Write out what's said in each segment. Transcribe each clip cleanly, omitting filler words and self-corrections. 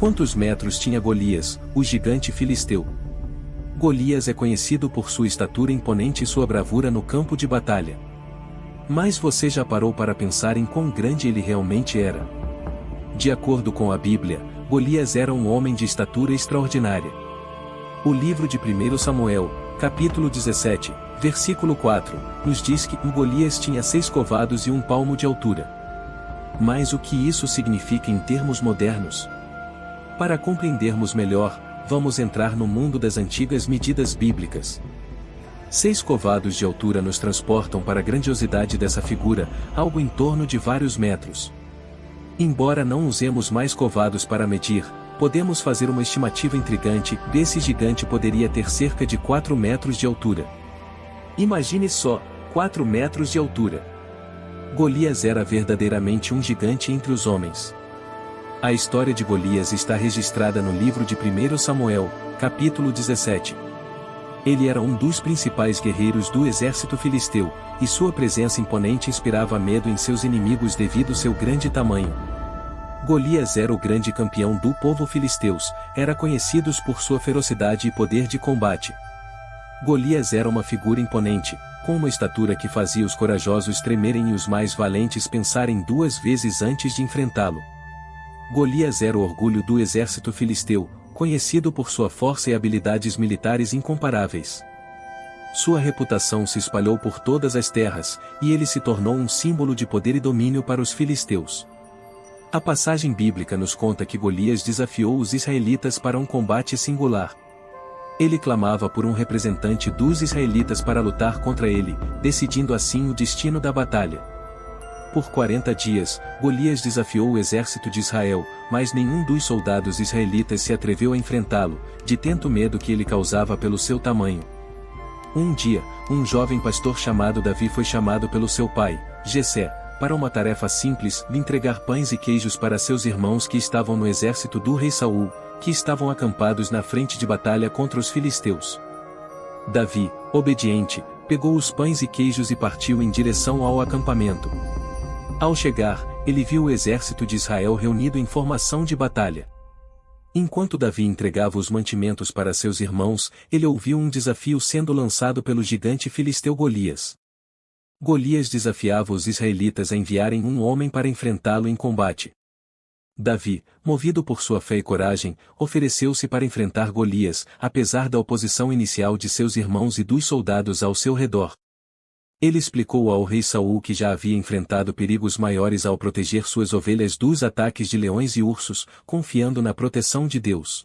Quantos metros tinha Golias, o gigante filisteu? Golias é conhecido por sua estatura imponente e sua bravura no campo de batalha. Mas você já parou para pensar em quão grande ele realmente era? De acordo com a Bíblia, Golias era um homem de estatura extraordinária. O livro de 1 Samuel, capítulo 17, versículo 4, nos diz que Golias tinha 6 covados e 1 palmo de altura. Mas o que isso significa em termos modernos? Para compreendermos melhor, vamos entrar no mundo das antigas medidas bíblicas. 6 covados de altura nos transportam para a grandiosidade dessa figura, algo em torno de vários metros. Embora não usemos mais covados para medir, podemos fazer uma estimativa intrigante. Esse gigante poderia ter cerca de 4 metros de altura. Imagine só, 4 metros de altura. Golias era verdadeiramente um gigante entre os homens. A história de Golias está registrada no livro de 1 Samuel, capítulo 17. Ele era um dos principais guerreiros do exército filisteu, e sua presença imponente inspirava medo em seus inimigos devido ao seu grande tamanho. Golias era o grande campeão do povo filisteus, era conhecido por sua ferocidade e poder de combate. Golias era uma figura imponente, com uma estatura que fazia os corajosos tremerem e os mais valentes pensarem 2 vezes antes de enfrentá-lo. Golias era o orgulho do exército filisteu, conhecido por sua força e habilidades militares incomparáveis. Sua reputação se espalhou por todas as terras, e ele se tornou um símbolo de poder e domínio para os filisteus. A passagem bíblica nos conta que Golias desafiou os israelitas para um combate singular. Ele clamava por um representante dos israelitas para lutar contra ele, decidindo assim o destino da batalha. Por 40 dias, Golias desafiou o exército de Israel, mas nenhum dos soldados israelitas se atreveu a enfrentá-lo, de tanto medo que ele causava pelo seu tamanho. Um dia, um jovem pastor chamado Davi foi chamado pelo seu pai, Jessé, para uma tarefa simples de entregar pães e queijos para seus irmãos que estavam no exército do rei Saul, que estavam acampados na frente de batalha contra os filisteus. Davi, obediente, pegou os pães e queijos e partiu em direção ao acampamento. Ao chegar, ele viu o exército de Israel reunido em formação de batalha. Enquanto Davi entregava os mantimentos para seus irmãos, ele ouviu um desafio sendo lançado pelo gigante filisteu Golias. Golias desafiava os israelitas a enviarem um homem para enfrentá-lo em combate. Davi, movido por sua fé e coragem, ofereceu-se para enfrentar Golias, apesar da oposição inicial de seus irmãos e dos soldados ao seu redor. Ele explicou ao rei Saul que já havia enfrentado perigos maiores ao proteger suas ovelhas dos ataques de leões e ursos, confiando na proteção de Deus.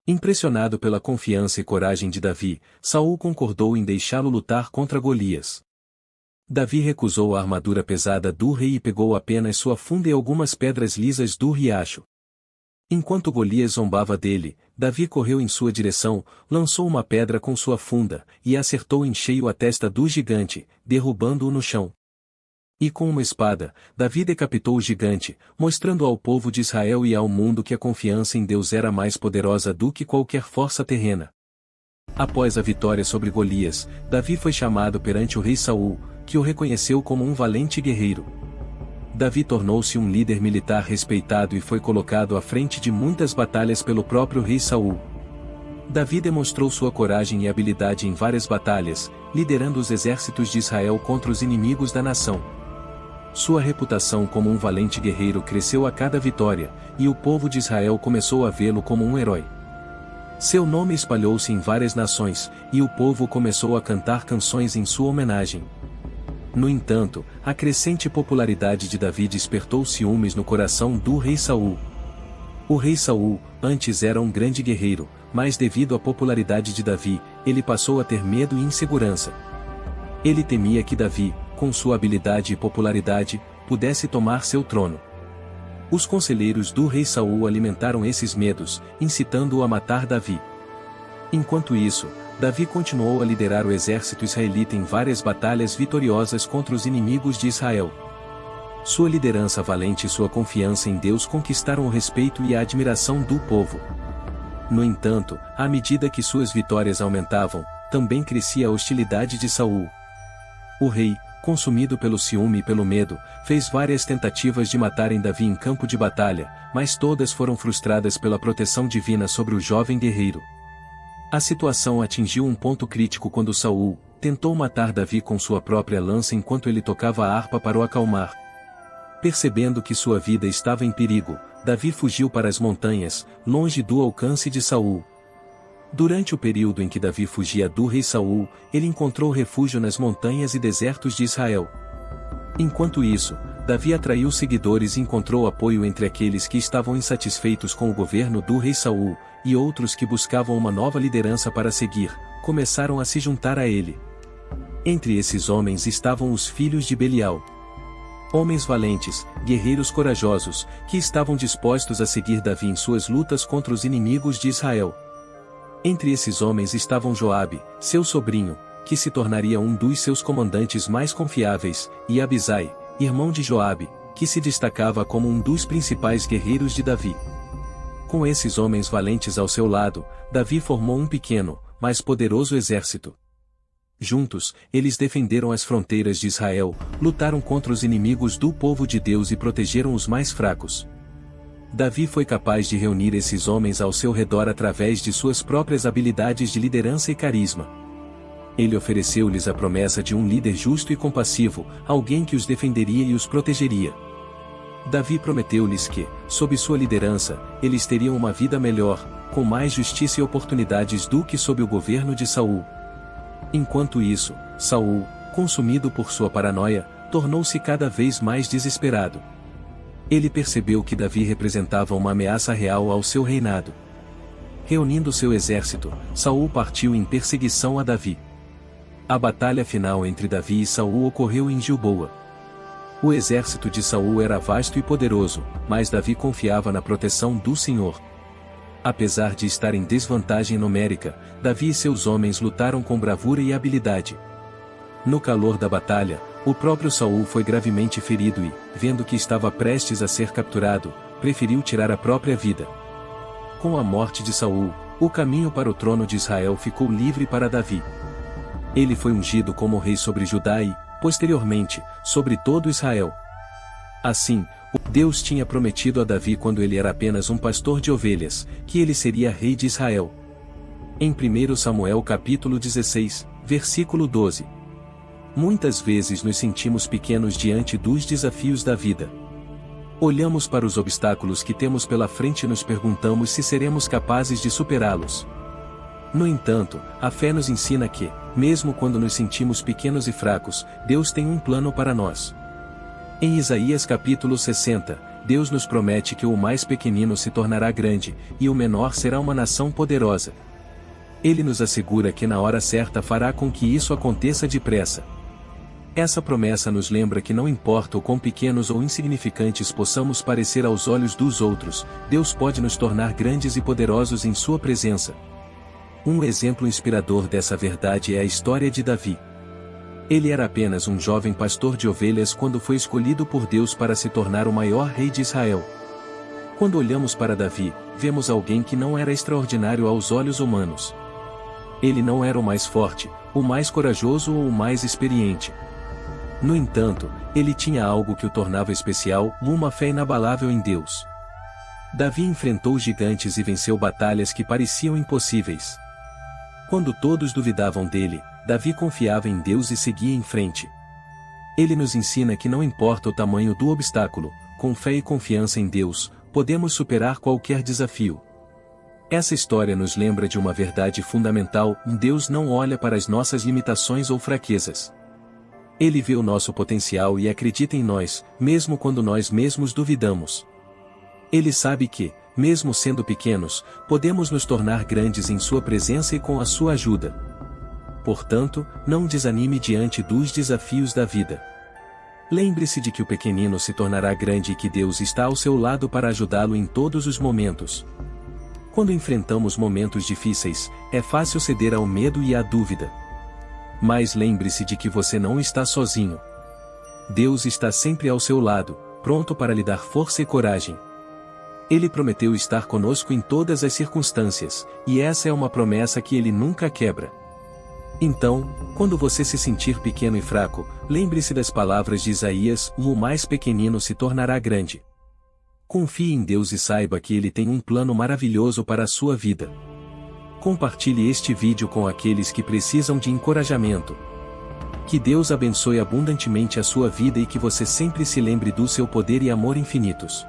Impressionado pela confiança e coragem de Davi, Saul concordou em deixá-lo lutar contra Golias. Davi recusou a armadura pesada do rei e pegou apenas sua funda e algumas pedras lisas do riacho. Enquanto Golias zombava dele, Davi correu em sua direção, lançou uma pedra com sua funda, e acertou em cheio a testa do gigante, derrubando-o no chão. E com uma espada, Davi decapitou o gigante, mostrando ao povo de Israel e ao mundo que a confiança em Deus era mais poderosa do que qualquer força terrena. Após a vitória sobre Golias, Davi foi chamado perante o rei Saul, que o reconheceu como um valente guerreiro. Davi tornou-se um líder militar respeitado e foi colocado à frente de muitas batalhas pelo próprio rei Saul. Davi demonstrou sua coragem e habilidade em várias batalhas, liderando os exércitos de Israel contra os inimigos da nação. Sua reputação como um valente guerreiro cresceu a cada vitória, e o povo de Israel começou a vê-lo como um herói. Seu nome espalhou-se em várias nações, e o povo começou a cantar canções em sua homenagem. No entanto, a crescente popularidade de Davi despertou ciúmes no coração do rei Saul. O rei Saul, antes era um grande guerreiro, mas devido à popularidade de Davi, ele passou a ter medo e insegurança. Ele temia que Davi, com sua habilidade e popularidade, pudesse tomar seu trono. Os conselheiros do rei Saul alimentaram esses medos, incitando-o a matar Davi. Enquanto isso, Davi continuou a liderar o exército israelita em várias batalhas vitoriosas contra os inimigos de Israel. Sua liderança valente e sua confiança em Deus conquistaram o respeito e a admiração do povo. No entanto, à medida que suas vitórias aumentavam, também crescia a hostilidade de Saul. O rei, consumido pelo ciúme e pelo medo, fez várias tentativas de matarem Davi em campo de batalha, mas todas foram frustradas pela proteção divina sobre o jovem guerreiro. A situação atingiu um ponto crítico quando Saul tentou matar Davi com sua própria lança enquanto ele tocava a harpa para o acalmar. Percebendo que sua vida estava em perigo, Davi fugiu para as montanhas, longe do alcance de Saul. Durante o período em que Davi fugia do rei Saul, ele encontrou refúgio nas montanhas e desertos de Israel. Enquanto isso, Davi atraiu seguidores e encontrou apoio entre aqueles que estavam insatisfeitos com o governo do rei Saul, e outros que buscavam uma nova liderança para seguir, começaram a se juntar a ele. Entre esses homens estavam os filhos de Belial. Homens valentes, guerreiros corajosos, que estavam dispostos a seguir Davi em suas lutas contra os inimigos de Israel. Entre esses homens estavam Joabe, seu sobrinho, que se tornaria um dos seus comandantes mais confiáveis, e Abisai, irmão de Joabe, que se destacava como um dos principais guerreiros de Davi. Com esses homens valentes ao seu lado, Davi formou um pequeno, mas poderoso exército. Juntos, eles defenderam as fronteiras de Israel, lutaram contra os inimigos do povo de Deus e protegeram os mais fracos. Davi foi capaz de reunir esses homens ao seu redor através de suas próprias habilidades de liderança e carisma. Ele ofereceu-lhes a promessa de um líder justo e compassivo, alguém que os defenderia e os protegeria. Davi prometeu-lhes que, sob sua liderança, eles teriam uma vida melhor, com mais justiça e oportunidades do que sob o governo de Saul. Enquanto isso, Saul, consumido por sua paranoia, tornou-se cada vez mais desesperado. Ele percebeu que Davi representava uma ameaça real ao seu reinado. Reunindo seu exército, Saul partiu em perseguição a Davi. A batalha final entre Davi e Saul ocorreu em Gilboa. O exército de Saul era vasto e poderoso, mas Davi confiava na proteção do Senhor. Apesar de estar em desvantagem numérica, Davi e seus homens lutaram com bravura e habilidade. No calor da batalha, o próprio Saul foi gravemente ferido e, vendo que estava prestes a ser capturado, preferiu tirar a própria vida. Com a morte de Saul, o caminho para o trono de Israel ficou livre para Davi. Ele foi ungido como rei sobre Judá e, posteriormente, sobre todo Israel. Assim, Deus tinha prometido a Davi quando ele era apenas um pastor de ovelhas, que ele seria rei de Israel. Em 1 Samuel capítulo 16, versículo 12. Muitas vezes nos sentimos pequenos diante dos desafios da vida. Olhamos para os obstáculos que temos pela frente e nos perguntamos se seremos capazes de superá-los. No entanto, a fé nos ensina que, mesmo quando nos sentimos pequenos e fracos, Deus tem um plano para nós. Em Isaías capítulo 60, Deus nos promete que o mais pequenino se tornará grande, e o menor será uma nação poderosa. Ele nos assegura que na hora certa fará com que isso aconteça depressa. Essa promessa nos lembra que não importa o quão pequenos ou insignificantes possamos parecer aos olhos dos outros, Deus pode nos tornar grandes e poderosos em sua presença. Um exemplo inspirador dessa verdade é a história de Davi. Ele era apenas um jovem pastor de ovelhas quando foi escolhido por Deus para se tornar o maior rei de Israel. Quando olhamos para Davi, vemos alguém que não era extraordinário aos olhos humanos. Ele não era o mais forte, o mais corajoso ou o mais experiente. No entanto, ele tinha algo que o tornava especial, uma fé inabalável em Deus. Davi enfrentou gigantes e venceu batalhas que pareciam impossíveis. Quando todos duvidavam dele, Davi confiava em Deus e seguia em frente. Ele nos ensina que não importa o tamanho do obstáculo, com fé e confiança em Deus, podemos superar qualquer desafio. Essa história nos lembra de uma verdade fundamental: Deus não olha para as nossas limitações ou fraquezas. Ele vê o nosso potencial e acredita em nós, mesmo quando nós mesmos duvidamos. Ele sabe que, mesmo sendo pequenos, podemos nos tornar grandes em sua presença e com a sua ajuda. Portanto, não desanime diante dos desafios da vida. Lembre-se de que o pequenino se tornará grande e que Deus está ao seu lado para ajudá-lo em todos os momentos. Quando enfrentamos momentos difíceis, é fácil ceder ao medo e à dúvida. Mas lembre-se de que você não está sozinho. Deus está sempre ao seu lado, pronto para lhe dar força e coragem. Ele prometeu estar conosco em todas as circunstâncias, e essa é uma promessa que ele nunca quebra. Então, quando você se sentir pequeno e fraco, lembre-se das palavras de Isaías: o mais pequenino se tornará grande. Confie em Deus e saiba que Ele tem um plano maravilhoso para a sua vida. Compartilhe este vídeo com aqueles que precisam de encorajamento. Que Deus abençoe abundantemente a sua vida e que você sempre se lembre do seu poder e amor infinitos.